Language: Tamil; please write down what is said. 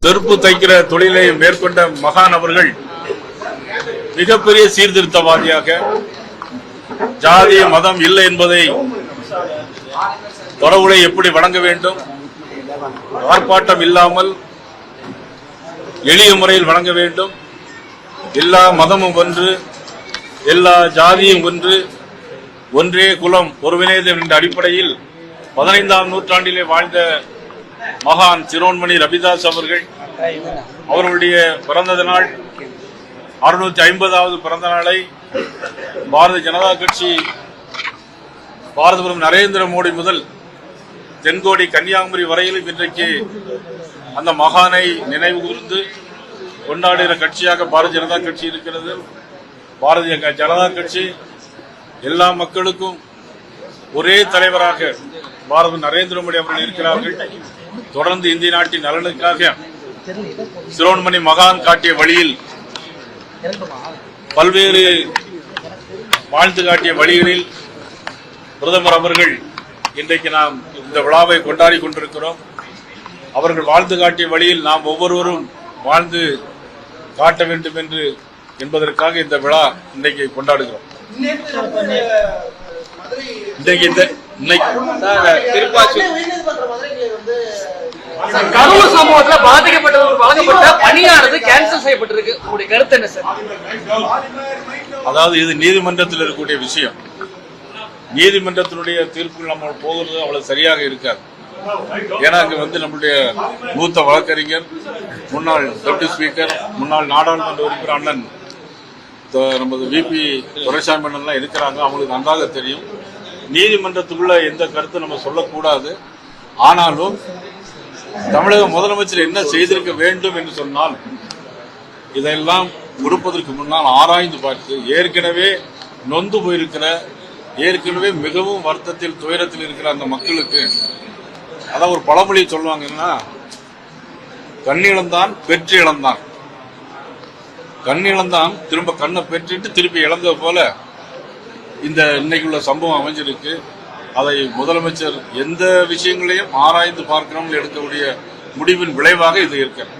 செருப்பு தைக்கிற தொழிலை மேற்கொண்ட மகான் அவர்கள் மிகப்பெரிய சீர்திருத்தவாதியாக ஜாதி மதம் இல்லை என்பதை கடவுளை எப்படி வணங்க வேண்டும், ஆர்ப்பாட்டம் இல்லாமல் எளிய முறையில் வணங்க வேண்டும், எல்லா மதமும் ஒன்று, எல்லா ஜாதியும் ஒன்று, ஒன்றே குலம் ஒருவினேதம் என்ற அடிப்படையில் 15ஆம் நூற்றாண்டிலே வாழ்ந்த மகான் சிரோன்மணி ரவிதாஸ் அவர்களுடைய பிறந்த நாள் 650வது பிறந்த நாளை பாரதிய ஜனதா கட்சி பாரத நரேந்திர மோடி முதல் தென்கோடி கன்னியாகுமரி வரையிலும் இன்றைக்கு அந்த மகானை நினைவு கூர்ந்து கொண்டாடுகிற கட்சியாக பாரதிய ஜனதா கட்சி இருக்கிறது. பாரதிய ஜனதா கட்சி எல்லா மக்களுக்கும் ஒரே தலைவராக பாரத நரேந்திர மோடி அவர்கள் இருக்கிறார்கள். தொடர்ந்து இந்திய நாட்டின் நலனுக்காக சிரோன்மணி மகான் காட்டிய வழியில் பல்வேறு வாழ்ந்து காட்டிய வழிகளில் பிரதமர் அவர்கள் இன்றைக்கு நாம் இந்த விழாவை கொண்டாடி கொண்டிருக்கிறோம். அவர்கள் வாழ்ந்து காட்டிய வழியில் நாம் ஒவ்வொருவரும் வாழ்ந்து காட்ட வேண்டும் என்பதற்காக இந்த விழா இன்றைக்கு கொண்டாடுகிறோம். கரூர் சம்பவத்தில் பாதிக்கப்பட்டவர்கள் வழங்கப்பட்ட பணியானது கேன்சல் செய்யப்பட்டிருக்கு. உங்களுடைய கருத்து என்ன சார்? அதாவது இது நீதிமன்றத்தில் இருக்கக்கூடிய விஷயம். நீதிமன்றத்தினுடைய தீர்ப்பு நம்ம போகிறது அவ்வளவு சரியாக இருக்காது. ஏன்னா அங்க நம்மளுடைய மூத்த வழக்கறிஞர், முன்னாள் டெப்டி ஸ்பீக்கர், முன்னாள் நாடாளுமன்ற உறுப்பினர் அண்ணன் நமது விபி துரைசாமி அண்ணன் இருக்கிறாங்க. அவங்களுக்கு நன்றாக தெரியும் நீதிமன்றத்துக்குள்ள எந்த கருத்து நம்ம சொல்லக்கூடாது. ஆனாலும் தமிழக முதலமைச்சர் என்ன செய்திருக்க வேண்டும் என்று சொன்னால், இதெல்லாம் கொடுப்பதற்கு முன்னால் ஆராய்ந்து பார்த்து ஏற்கனவே நொந்து போயிருக்கிற, ஏற்கனவே மிகவும் வருத்தத்தில் துயரத்தில் இருக்கிற அந்த மக்களுக்கு, அதான் ஒரு பழமொழி சொல்லுவாங்கன்னா, கண்ணிழந்தான் பெற்று இழந்தான், கண்ணிழந்தான் திரும்ப கண்ணை பெற்றுட்டு திருப்பி இழந்த போல இந்த இன்னைக்குள்ள சம்பவம் அமைஞ்சிருக்கு. அதை முதலமைச்சர் எந்த விஷயங்களையும் ஆராய்ந்து பார்க்கணும்னு எடுக்கக்கூடிய முடிவின் விளைவாக இது இருக்கிறது.